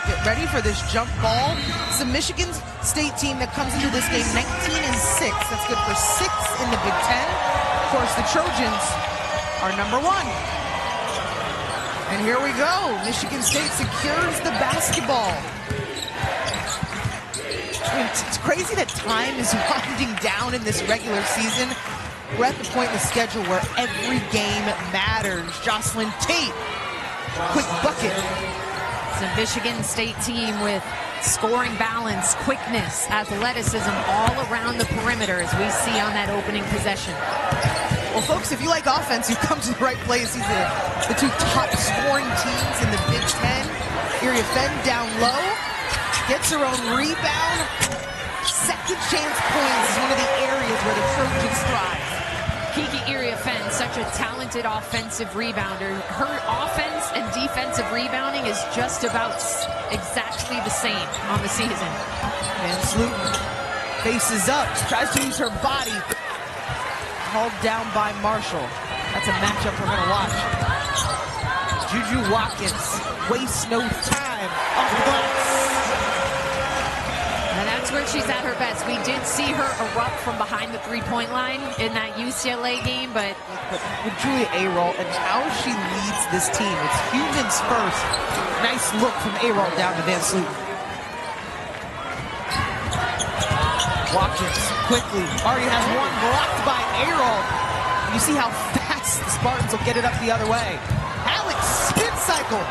Get ready for this jump ball. It's the Michigan State team that comes into this game 19-6. That's good for 6 in the Big Ten. Of course, the Trojans are #1. And here we go. Michigan State secures the basketball. I mean, it's crazy that time is winding down in this regular season. We're at the point in the schedule where every game matters. Jocelyn Tate, quick bucket. It's a Michigan State team with scoring balance, quickness, athleticism all around the perimeter, as we see on that opening possession. Well, folks, if you like offense, you've come to the right place. These are the two top scoring teams in the Big Ten. Iriafen down low, gets her own rebound. Second chance points is one of the areas where the Trojans thrive. Kiki Iriafen, such a talented offensive rebounder. Her offense and defensive rebounding is just about exactly the same on the season. Van Sloten faces up, tries to use her body. Hauled down by Marshall. That's a matchup we're going to watch. JuJu Watkins wastes no time off the glass. And that's where she's at her best. We did see her erupt from behind the three-point line in that UCLA game, but with Julia Ayrault and how she leads this team, it's humans first. Nice look from Ayrault down to Van Sloten. Watkins quickly already has one blocked by Ayrault. You see how fast the Spartans will get it up the other way. Alex spin cycle.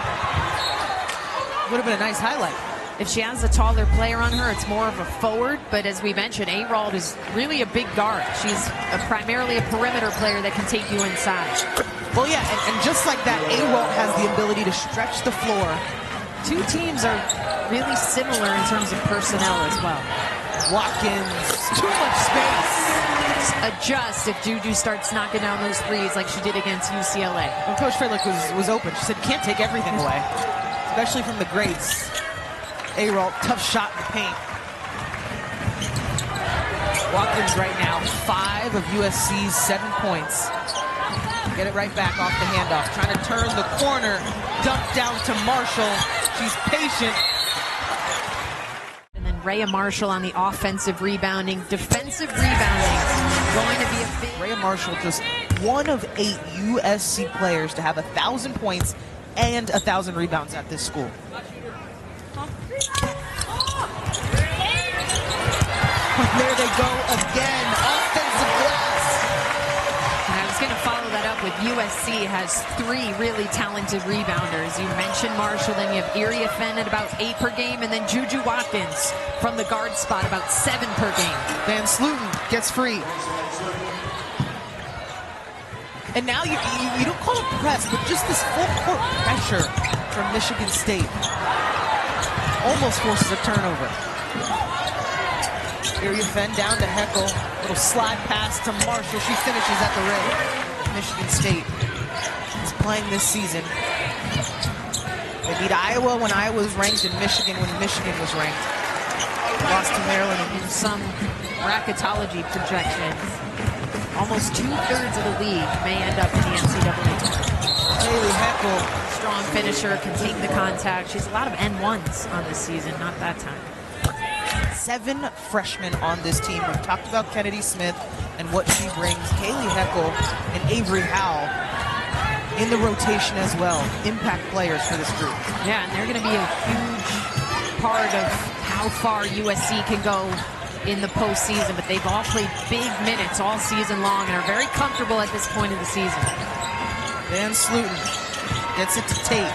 Would have been a nice highlight. If she has a taller player on her, it's more of a forward. But as we mentioned, Ayrault is really a big guard. She's primarily a perimeter player that can take you inside. Well, yeah, and just like that, Ayrault has the ability to stretch the floor. Two teams are really similar in terms of personnel as well. Watkins, too much space. Adjust if JuJu starts knocking down those threes like she did against UCLA. When Coach Frederick was open, she said, can't take everything away, especially from the greats. Ayrault, tough shot in the paint. Watkins right now, 5 of USC's 7 points. Get it right back off the handoff. Trying to turn the corner, dunk down to Marshall. She's patient. And then Rhea Marshall on the offensive rebounding. Defensive rebounding going to be a big... Rhea Marshall, just 1 of 8 USC players to have 1,000 points and 1,000 rebounds at this school. There they go again, offensive glass. And I was going to follow that up with USC has 3 really talented rebounders. You mentioned Marshall, then you have Iriafen at about 8 per game, and then JuJu Watkins from the guard spot about 7 per game. Van Sloten gets free. And now you don't call it press, but just this full court pressure from Michigan State almost forces a turnover. Iriafen down to Heckel. Little slide pass to Marshall. She finishes at the rim. Michigan State is playing this season. They beat Iowa when Iowa was ranked and Michigan when Michigan was ranked. Lost to Maryland. In some bracketology projections, almost 2/3 of the league may end up in the NCAA tournament. Haley Heckel, strong finisher, can take the contact. She's a lot of N1s on this season, not that time. 7 freshmen on this team. We've talked about Kennedy Smith and what she brings. Haley Heckel and Avery Howell in the rotation as well. Impact players for this group. Yeah, and they're going to be a huge part of how far USC can go in the postseason. But they've all played big minutes all season long and are very comfortable at this point of the season. Van Sloten gets it to Tate.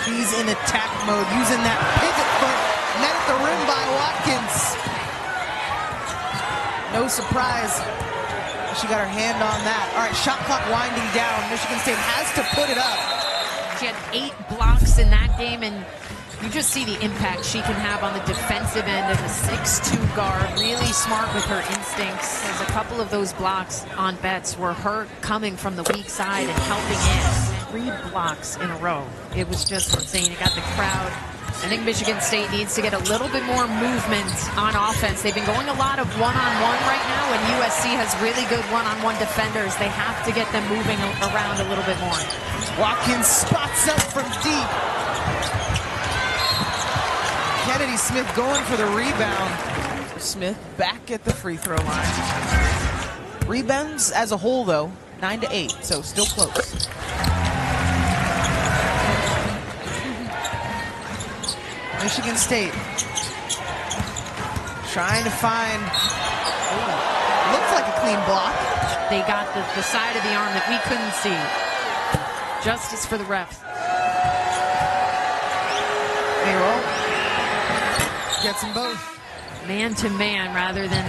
She's in attack mode, using that pivot foot. Met at the rim by Watkins. No surprise. She got her hand on that. All right, shot clock winding down. Michigan State has to put it up. She had 8 blocks in that game, and you just see the impact she can have on the defensive end as a 6'2" guard. Really smart with her instincts. There's a couple of those blocks on bets were her coming from the weak side and helping in. 3 blocks in a row. It was just insane. It got the crowd. I think Michigan State needs to get a little bit more movement on offense. They've been going a lot of one-on-one right now, and USC has really good one-on-one defenders. They have to get them moving around a little bit more. Watkins spots up from deep. Maddie Smith going for the rebound. Smith back at the free throw line. Rebounds as a whole, though, 9-8, so still close. Michigan State trying to find, looks like a clean block. They got the side of the arm that we couldn't see. Justice for the refs. Mayroll gets them both. Man to man rather than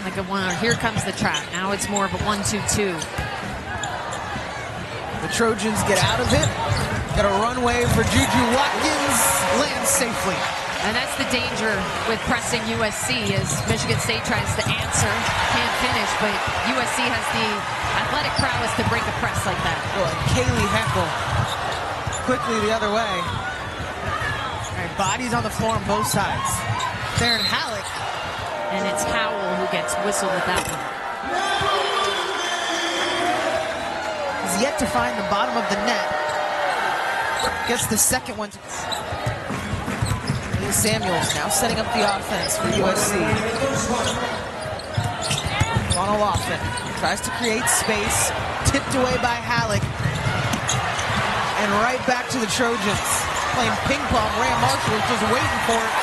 like a one. Here comes the trap. Now it's more of a 1-2-2. The Trojans get out of it. Got a runway for JuJu. Watkins lands safely. And that's the danger with pressing USC as Michigan State tries to answer, can't finish, but USC has the athletic prowess to break a press like that. Boy, Kaylee Heckel quickly the other way. All right, bodies on the floor on both sides. Theron Halleck. And it's Howell who gets whistled with that one. He's yet to find the bottom of the net. Gets the second one. Samuels now setting up the offense for USC. Ronald Offin tries to create space, tipped away by Halleck, and right back to the Trojans. Playing ping pong, Ram Marshall is just waiting for it.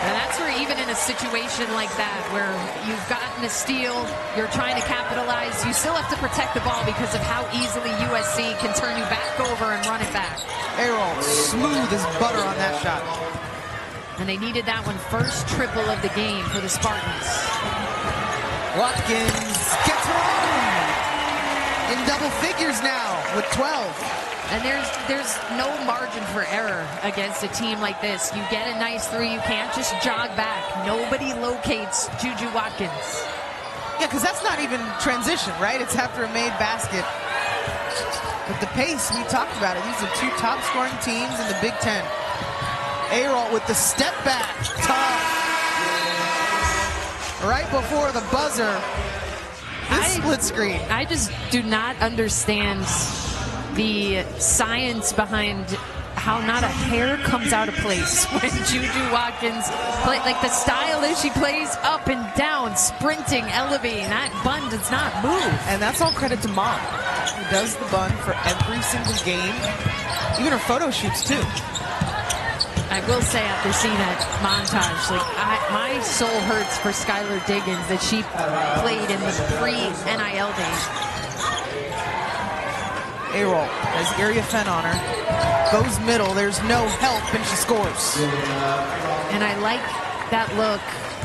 And that's where even in a situation like that, where you've gotten a steal, you're trying to capitalize, you still have to protect the ball because of how easily USC can turn you back over and run it back. Errol smooth as butter on that shot. And they needed that one first triple of the game for the Spartans. Watkins gets home in double figures now with 12. And there's no margin for error against a team like this. You get a nice three, you can't just jog back. Nobody locates JuJu Watkins. Yeah, because that's not even transition, right? It's after a made basket. But the pace, we talked about it. These are two top scoring teams in the Big Ten. Errol with the step back. Tough. Right before the buzzer. This split screen. I just do not understand the science behind how not a hair comes out of place when JuJu Watkins play. Like the style is she plays up and down, sprinting, elevating. That bun does not move. And that's all credit to Mom, who does the bun for every single game, even her photo shoots too. I will say after seeing that montage, like my soul hurts for Skylar Diggins that she played in the pre-NIL days. A-roll has Iriafen on her. Goes middle, there's no help, and she scores. And I like that look.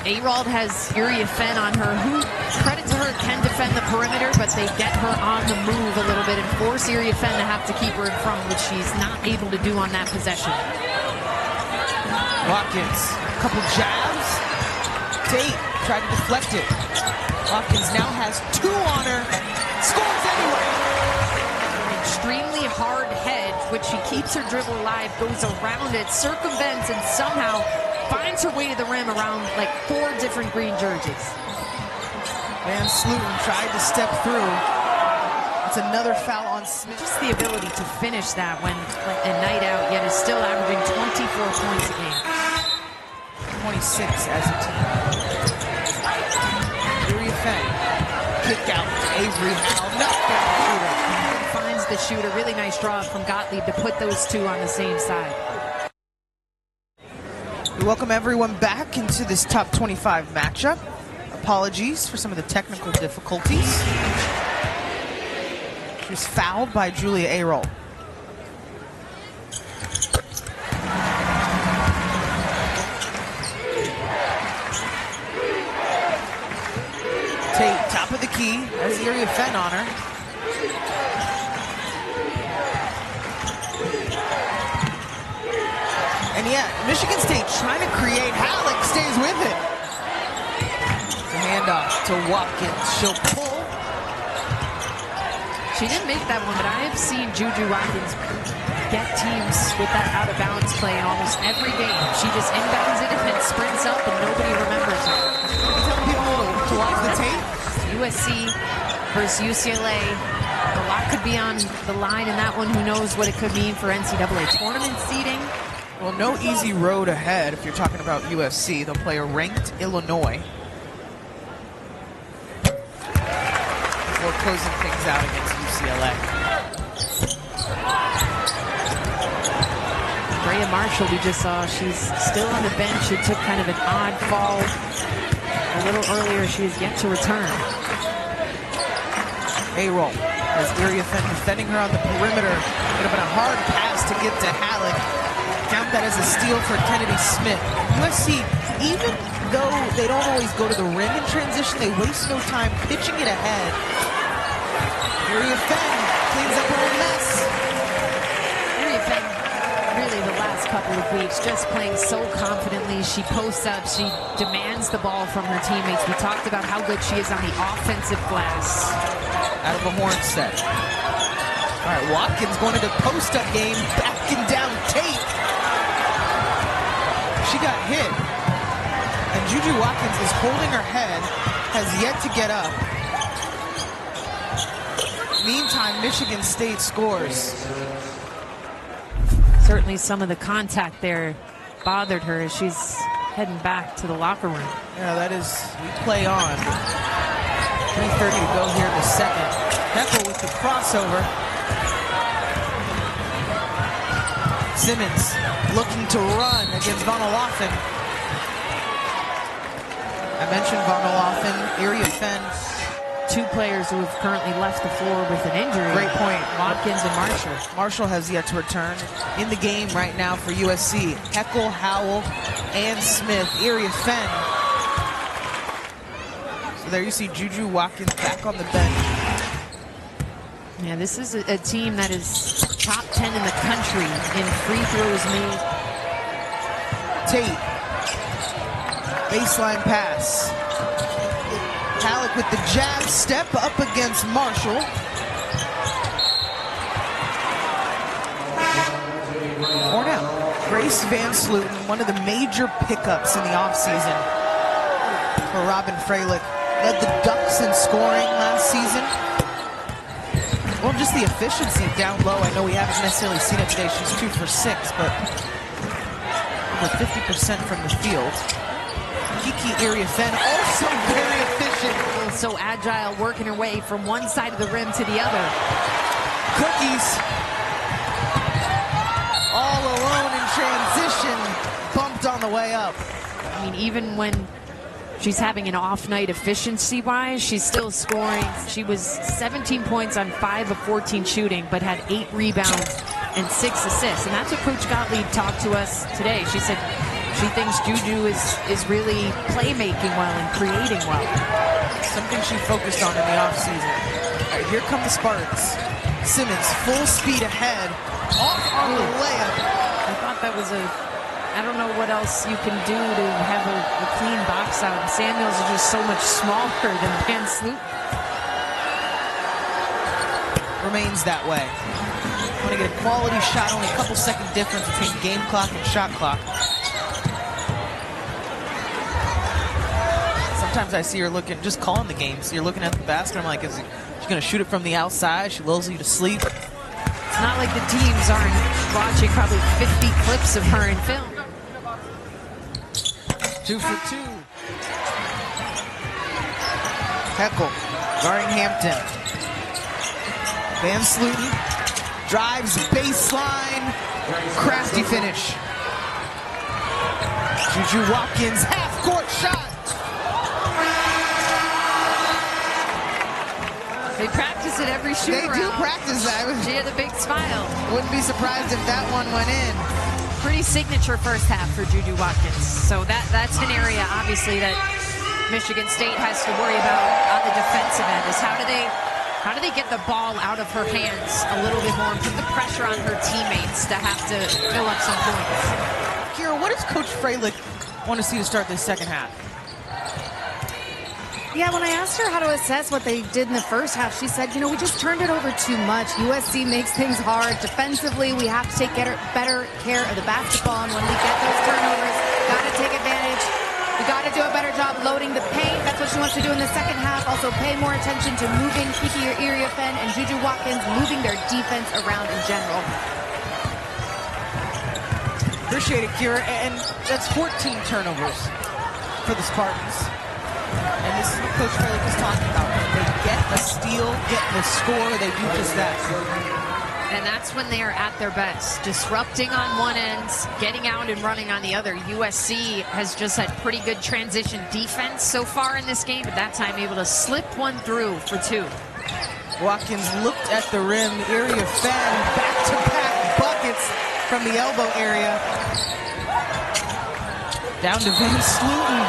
A-Rold has Iriafen on her, who, credit to her, can defend the perimeter, but they get her on the move a little bit and force Iriafen to have to keep her in front, which she's not able to do on that possession. Watkins, a couple jabs. Tate tried to deflect it. Watkins now has two on her. Scores anyway. Extremely hard head, which she keeps her dribble alive, goes around it, circumvents, and somehow finds her way to the rim around like 4 different green jerseys. Van Sluten tried to step through. It's another foul on Smith. Just the ability to finish that when a night out, yet is still averaging 24 points a game. 26 as a team. Iriafen, kick out to Avery Howell. Knockdown shooter. Finds the shooter. Really nice draw from Gottlieb to put those two on the same side. We welcome everyone back into this top 25 matchup. Apologies for some of the technical difficulties. She was fouled by Julia A-roll. Tate, top of the key, has Iriafen on her. And yeah, Michigan State trying to create. Halleck stays with it. The handoff to Watkins. She'll pull. She didn't make that one, but I have seen JuJu Watkins get teams with that out-of-bounds play in almost every game. She just inbounds it and then sprints up, and nobody remembers it. You telling people to watch the tape? USC versus UCLA. A lot could be on the line in that one. Who knows what it could mean for NCAA tournament seeding. Well, no easy road ahead if you're talking about USC. They'll play a ranked Illinois before closing things out against UCLA. Brea Marshall, we just saw, she's still on the bench. It took kind of an odd fall a little earlier. She is yet to return. A-roll as Iriafen defending her on the perimeter. Would have been a hard pass to get to Halleck. Count that as a steal for Kennedy Smith. USC, even though they don't always go to the rim in transition, they waste no time pitching it ahead. Iriafen cleans up her own mess. Iriafen, really the last couple of weeks, just playing so confidently. She posts up, she demands the ball from her teammates. We talked about how good she is on the offensive glass. Out of a horn set. All right, Watkins going into post-up game, backing down Tate. She got hit. And JuJu Watkins is holding her head, has yet to get up. Meantime, Michigan State scores. Certainly some of the contact there bothered her as she's heading back to the locker room. Yeah, that is, we play on. 3:30 to go here in the second. Heckel with the crossover. Simmons looking to run against Iriafen. I mentioned Iriafen. Two players who have currently left the floor with an injury. Great point. Watkins and Marshall. Marshall has yet to return. In the game right now for USC. Heckel, Howell, and Smith. Iriafen. So there you see JuJu Watkins back on the bench. Yeah, this is a team that is top 10 in the country in free throws made. Tate. Baseline pass. Halleck with the jab step up against Marshall. Cornell. Grace Van Sluten, one of the major pickups in the offseason for Robin Freilich. Led the Ducks in scoring last season. Well, just the efficiency down low. I know we haven't necessarily seen it today. She's 2 for 6, but over 50% from the field. Kiki Iriafen, also very efficient. So agile, working her way from one side of the rim to the other. Cookies. All alone in transition. Bumped on the way up. I mean, even when she's having an off night efficiency-wise, she's still scoring. She was 17 points on 5 of 14 shooting, but had 8 rebounds and 6 assists. And that's what Coach Gottlieb talked to us today. She said she thinks JuJu is really playmaking well and creating well. Something she focused on in the offseason. All right, here come the Spartans. Simmons, full speed ahead. Off on the layup. I thought that was I don't know what else you can do to have a clean box out. Samuels is just so much smaller than Van Sluten. Remains that way. Want to get a quality shot, only a couple second difference between game clock and shot clock. Sometimes I see her looking, just calling the game. So you're looking at the basket. I'm like, is she going to shoot it from the outside? She lulls you to sleep. It's not like the teams aren't watching probably 50 clips of her in film. 2 for 2. Heckel guarding Hampton. Van Sluten drives baseline. Crafty finish. JuJu Watkins, half-court shot. They practice it every shoot. They do practice that. She had a big smile. Wouldn't be surprised if that one went in. Pretty signature first half for JuJu Watkins. So that's an area, obviously, that Michigan State has to worry about on the defensive end. Is how do they get the ball out of her hands a little bit more and put the pressure on her teammates to have to fill up some points? Kira, what does Coach Freilich want to see to start this second half? Yeah, when I asked her how to assess what they did in the first half, she said, we just turned it over too much. USC makes things hard. Defensively, we have to take better care of the basketball. And when we get those turnovers, got to take advantage. We got to do a better job loading the paint. That's what she wants to do in the second half. Also pay more attention to moving Kiki Iriafen and JuJu Watkins, moving their defense around in general. appreciate it, Kira. And that's 14 turnovers for the Spartans. And this is what Coach Freilich is talking about. They get a steal, get the score, they do just that. And that's when they are at their best. Disrupting on one end, getting out and running on the other. USC has just had pretty good transition defense so far in this game, but that time able to slip one through for 2. Watkins looked at the rim. Iriafen, back-to-back buckets from the elbow area. Down to Van Sloten.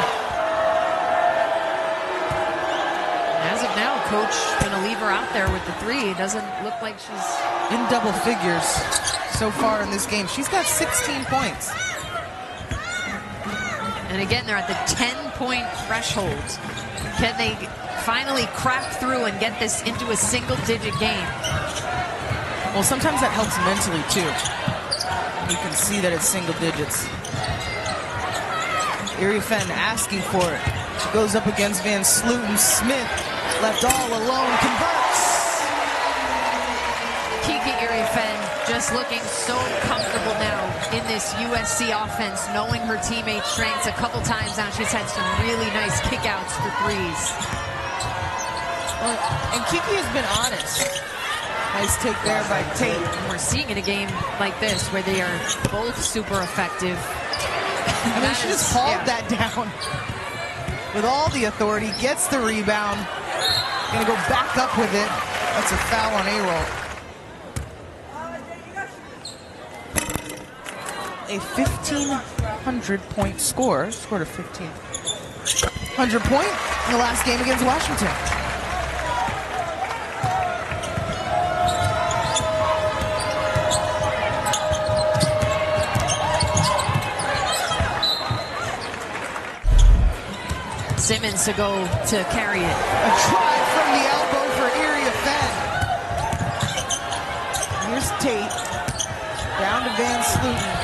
As of now, Coach gonna leave her out there with the 3. It doesn't look like she's in double figures so far in this game. She's got 16 points. And again, they're at the 10-point threshold. Can they finally crack through and get this into a single-digit game? Well, sometimes that helps mentally, too. You can see that it's single digits. Iriafen asking for it. She goes up against Van Sloten. Smith left all alone, converts. Kiki Iriafen just looking so comfortable now in this USC offense, knowing her teammates' strengths. A couple times now she's had some really nice kickouts for 3s. Well, and Kiki has been honest. Nice take there by Tate. And we're seeing in a game like this where they are both super effective. I mean, she just hauled that down with all the authority, gets the rebound, gonna go back up with it. That's a foul on A-Roll. A 1,500-point score. Scored a 1,500-point in the last game against Washington. Simmons to go to carry it. A try from the elbow for Iriafen. Here's Tate. Down to Van Sloten.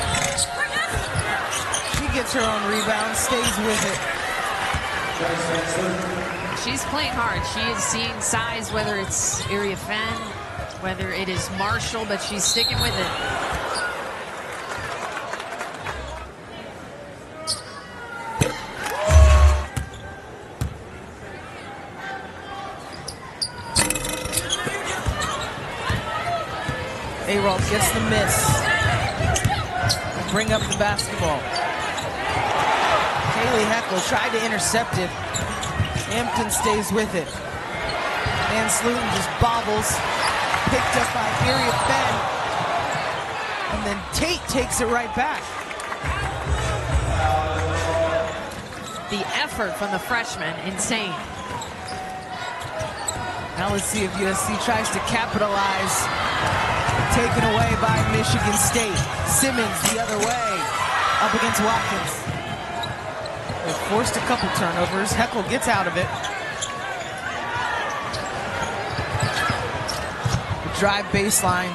She gets her own rebound, stays with it. She's playing hard. She is seeing size, whether it's Iriafen, whether it is Marshall, but she's sticking with it. A-Roll gets the miss. Bring up the basketball. Kaylee Heckle tried to intercept it. Hampton stays with it. Van Sloten just bobbles. Picked up by Iriafen. And then Tate takes it right back. The effort from the freshman, insane. Now let's see if USC tries to capitalize. Taken away by Michigan State. Simmons the other way, up against Watkins. They forced a couple turnovers. Heckle gets out of it. The drive baseline.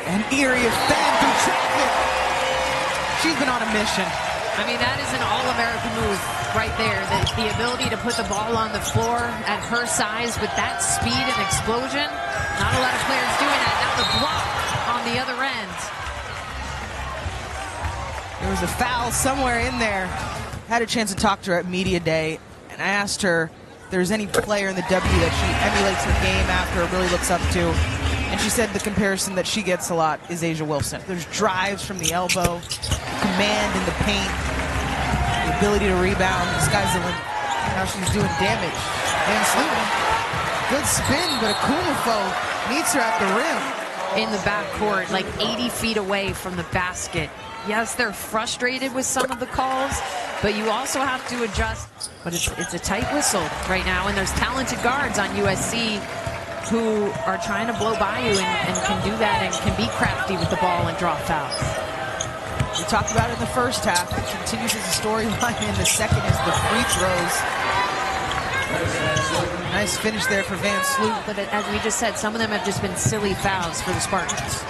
And Iriafen through traffic. She's been on a mission. I mean, that is an all-American move right there. The ability to put the ball on the floor at her size with that speed and explosion. Not a lot of players doing that. Now the block on the other end. There was a foul somewhere in there. Had a chance to talk to her at Media Day, and I asked her if there's any player in the W that she emulates her game after or really looks up to. And she said the comparison that she gets a lot is A'ja Wilson. There's drives from the elbow, command in the paint, the ability to rebound. The sky's the limit. Now she's doing damage. Van Sloten, good spin, but Akumafo meets her at the rim. In the backcourt, like 80 feet away from the basket. Yes, they're frustrated with some of the calls, but you also have to adjust. But it's a tight whistle right now, and there's talented guards on USC who are trying to blow by you and can do that and can be crafty with the ball and draw fouls. We talked about it in the first half. It continues as a storyline in the second is the free throws. Nice finish there for Van Sloten. But as we just said, some of them have just been silly fouls for the Spartans.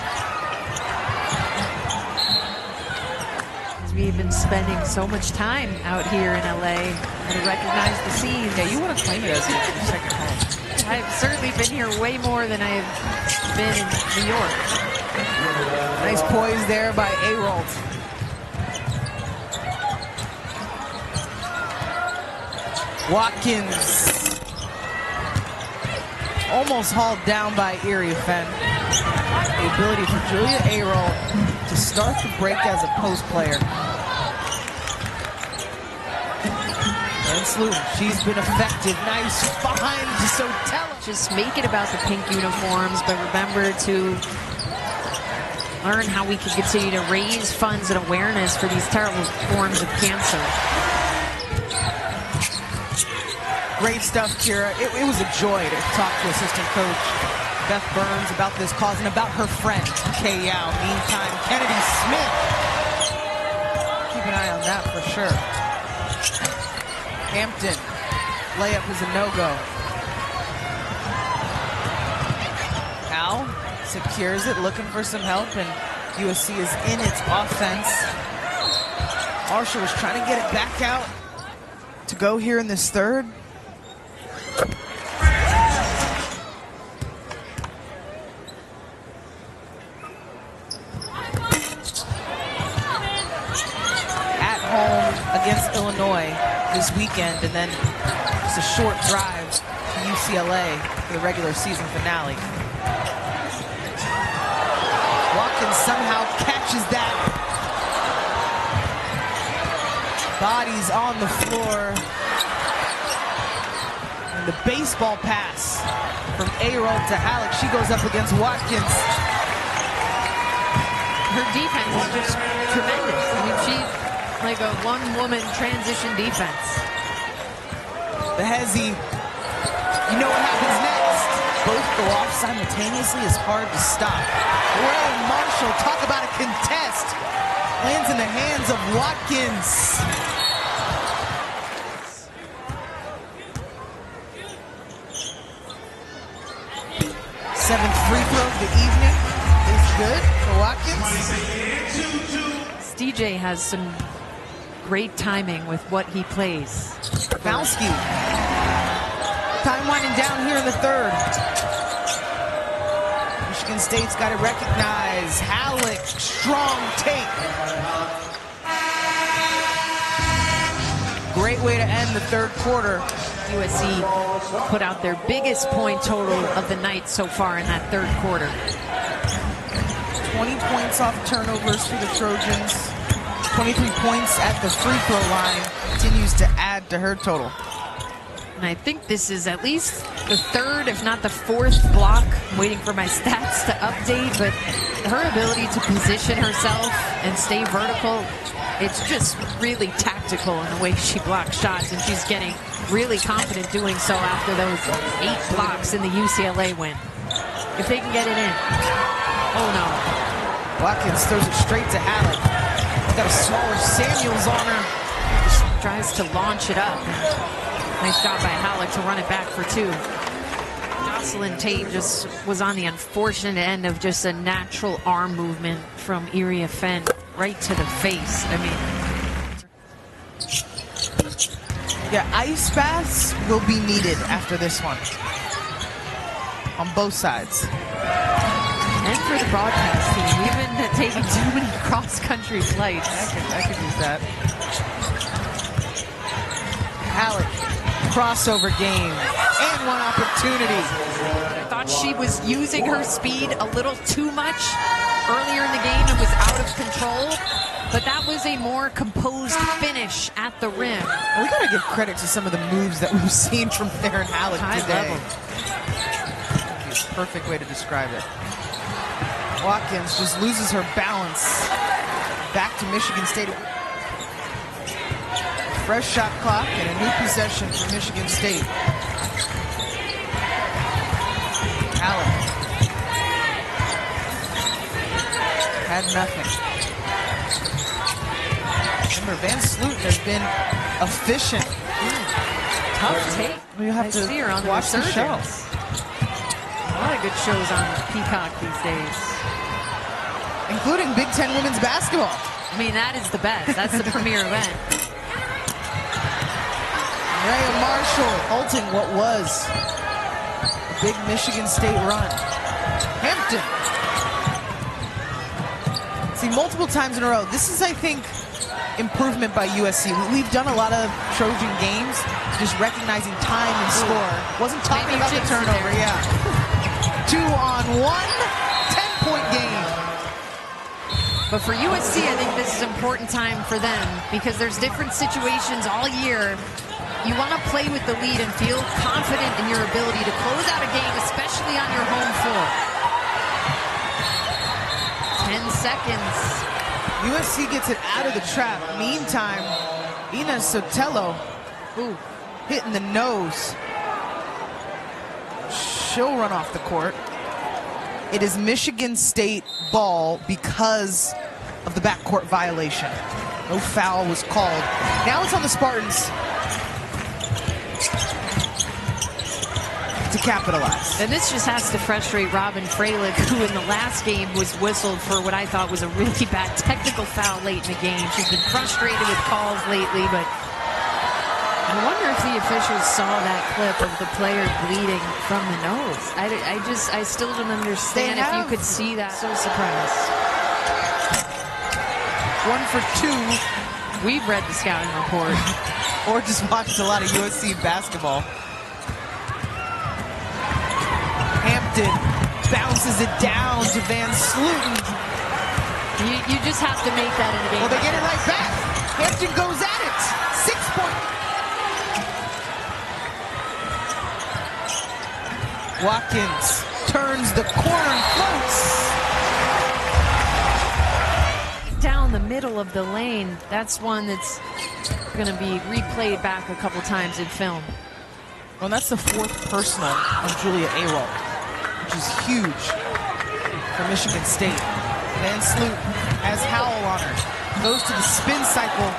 We've been spending so much time out here in LA to recognize the scenes. Yeah, you want to claim it as your second home. I've certainly been here way more than I've been in New York. Nice poise there by Arold. Watkins. Almost hauled down by Iriafen. The ability for Julia Arold to start the break as a post player. And Sleuton, she's been effective. Nice find to Sotelo. Just make it about the pink uniforms, but remember to learn how we can continue to raise funds and awareness for these terrible forms of cancer. Great stuff, Kira. It was a joy to talk to assistant coach Beth Burns about this cause and about her friend, Kay Yao. Meantime, Kennedy Smith. Keep an eye on that for sure. Hampton, layup is a no-go. Al secures it, looking for some help, and USC is in its offense. Marshall was trying to get it back out to go here in this third. At home against Illinois this weekend, and then just a short drive to UCLA for the regular season finale. Watkins somehow catches that. Bodies on the floor. And the baseball pass from Arold to Halleck. She goes up against Watkins. Her defense is just tremendous. I mean, she's like a one-woman transition defense. The Hezzy, you know what happens next. Both go off simultaneously is hard to stop. Ray Marshall, talk about a contest. Lands in the hands of Watkins. Seventh free throw of the evening is good for Watkins. DJ has some great timing with what he plays. Bowski. Time winding down here in the third. Michigan State's got to recognize Halleck. Strong take. Great way to end the third quarter. USC put out their biggest point total of the night so far in that third quarter. 20 points off turnovers for the Trojans. 23 points at the free throw line. Continues to add to her total. And I think this is at least the third, if not the fourth block. I'm waiting for my stats to update, but her ability to position herself and stay vertical, it's just really tactical in the way she blocks shots, and she's getting really confident doing so after those 8 blocks in the UCLA win. If they can get it in. Oh no. Watkins throws it straight to Halleck. Got a smaller Samuels on her. Just tries to launch it up. Nice job by Halleck to run it back for 2. Jocelyn Tate just was on the unfortunate end of just a natural arm movement from Iriafen right to the face. I mean, yeah, ice baths will be needed after this one on both sides. And for the broadcast team, we've been taking too many cross-country flights. I could use that. Halleck, crossover game, and one opportunity. I thought she was using her speed a little too much earlier in the game and was out of control, but that was a more composed finish at the rim. Well, we gotta give credit to some of the moves that we've seen from Theron Halleck today. Level. That's a perfect way to describe it. Watkins just loses her balance. Back to Michigan State. Fresh shot clock and a new possession for Michigan State. Halleck had nothing. Remember, Van Sleuton has been efficient. Tough take. We have I to see her on watch the show. A lot of good shows on Peacock these days. Including Big Ten women's basketball. I mean, that is the best. That's the premier event. Rhea Marshall halting what was a big Michigan State run. Hampton. See, multiple times in a row. This is, I think, improvement by USC. We've done a lot of Trojan games, just recognizing time and score. Wasn't talking about the turnover, yeah. 2-on-1, 10-point game. But for USC, I think this is an important time for them because there's different situations all year. You want to play with the lead and feel confident in your ability to close out a game, especially on your home floor. 10 seconds. USC gets it out of the trap. Meantime, Ina Sotelo, hit in the nose. She'll run off the court. It is Michigan State ball because of the backcourt violation. No foul was called. Now it's on the Spartans to capitalize. And this just has to frustrate Robin Freilich, who in the last game was whistled for what I thought was a really bad technical foul late in the game. She's been frustrated with calls lately, but I wonder if the officials saw that clip of the player bleeding from the nose. I still don't understand if you could see that. So surprised. 1 for 2. We've read the scouting report. Or just watched a lot of USC basketball. Hampton bounces it down to Van Sluten. You just have to make that in a game. Well, they get it right back. Hampton goes at it. 6-point. Watkins turns the corner and floats. Down the middle of the lane, that's one that's going to be replayed back a couple times in film. Well, that's the 4th personal on Julia Ayroll, which is huge for Michigan State. Van Sluten has Howell on her. Goes to the spin cycle,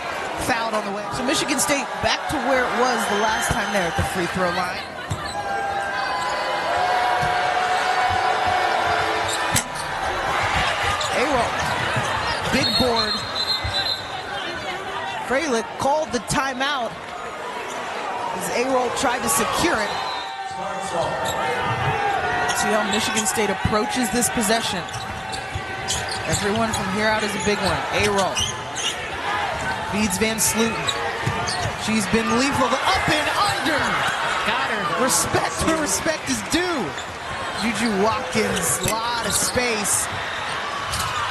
fouled on the way. So Michigan State back to where it was the last time there at the free throw line. Ayroll, big board. Freilich called the timeout as Ayroll tried to secure it. See how Michigan State approaches this possession. Everyone from here out is a big one. Ayroll feeds Van Sluten. She's been lethal. The up and under. Got her. Respect where respect is due. JuJu Watkins, lot of space.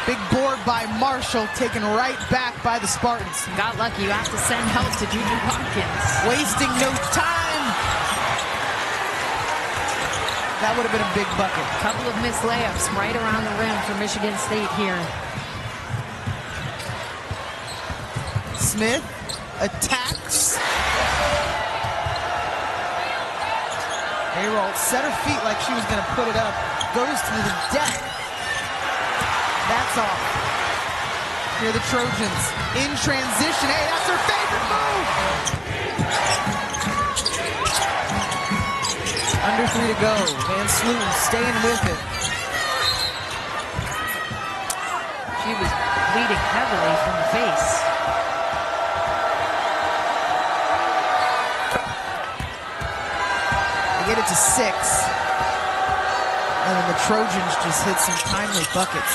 Big board by Marshall, taken right back by the Spartans. Got lucky. You have to send help to JuJu Watkins. Wasting no time. That would have been a big bucket. Couple of missed layups right around the rim for Michigan State here. Smith attacks. Ayroll set her feet like she was going to put it up. Goes to the deck. That's off. Here are the Trojans in transition. Hey, that's her favorite move. Under 3 to go. Van Sluten staying with it. She was bleeding heavily from the face. They get it to 6. And then the Trojans just hit some timely buckets.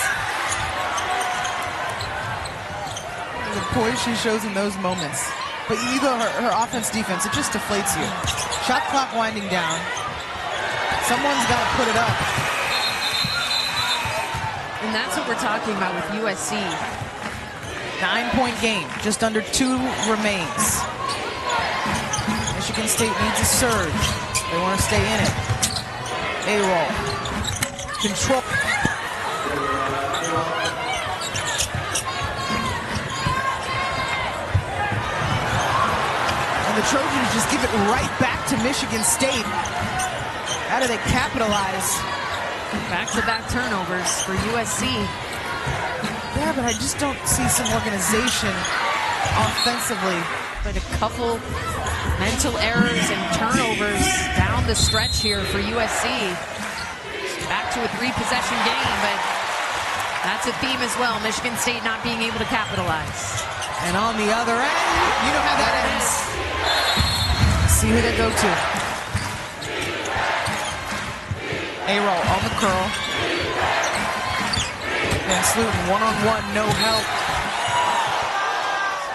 The poise she shows in those moments. But you go her offense, defense, it just deflates you. Shot clock winding down. Someone's got to put it up. And that's what we're talking about with USC. 9-point game, just under 2 remains. Michigan State needs a surge. They want to stay in it. Ayroll. Control. And the Trojans just give it right back to Michigan State. How do they capitalize? Back-to-back turnovers for USC. Yeah, but I just don't see some organization offensively. But a couple mental errors and turnovers down the stretch here for USC. Back to a 3-possession game, but that's a theme as well. Michigan State not being able to capitalize. And on the other end, you know how that ends. See who they go to. Ayroll on the curl. Van Sluten, one-on-one, no help.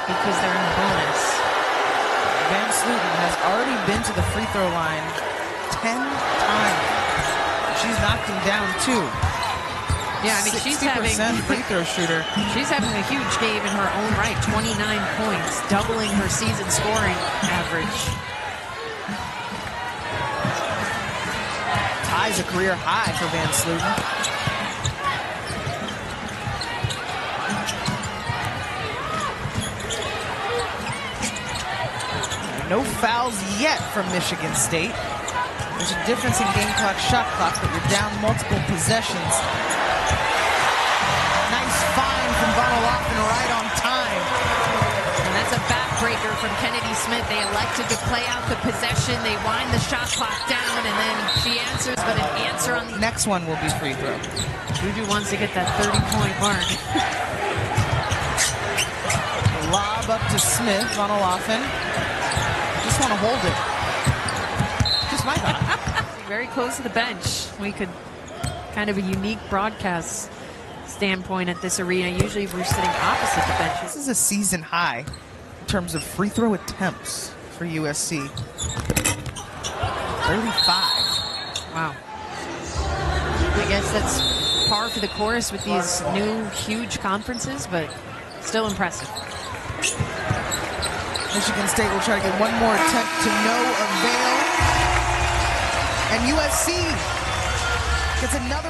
Because they're in the bonus. Van Sluten has already been to the free throw line 10 times. She's knocked him down 2. Yeah, I mean, she's 60% free throw shooter. She's having a huge game in her own right. 29 points, doubling her season scoring average. Ties a career high for Van Sluten. No fouls yet from Michigan State. There's a difference in game clock, shot clock, but you're down multiple possessions. Nice find from Iriafen right on time. And that's a backbreaker from Kennedy Smith. They elected to play out the possession. They wind the shot clock down, and then she answers, but an answer on the next one will be free throw. JuJu wants to get that 30-point mark. Lob up to Smith, Iriafen. Just want to hold it. Just my thought. Very close to the bench. We could kind of a unique broadcast standpoint at this arena. Usually we're sitting opposite the bench. This is a season high in terms of free throw attempts for USC. 35. Wow. I guess that's par for the course with these new huge conferences, but still impressive. Michigan State will try to get one more attempt to no avail. And USC gets another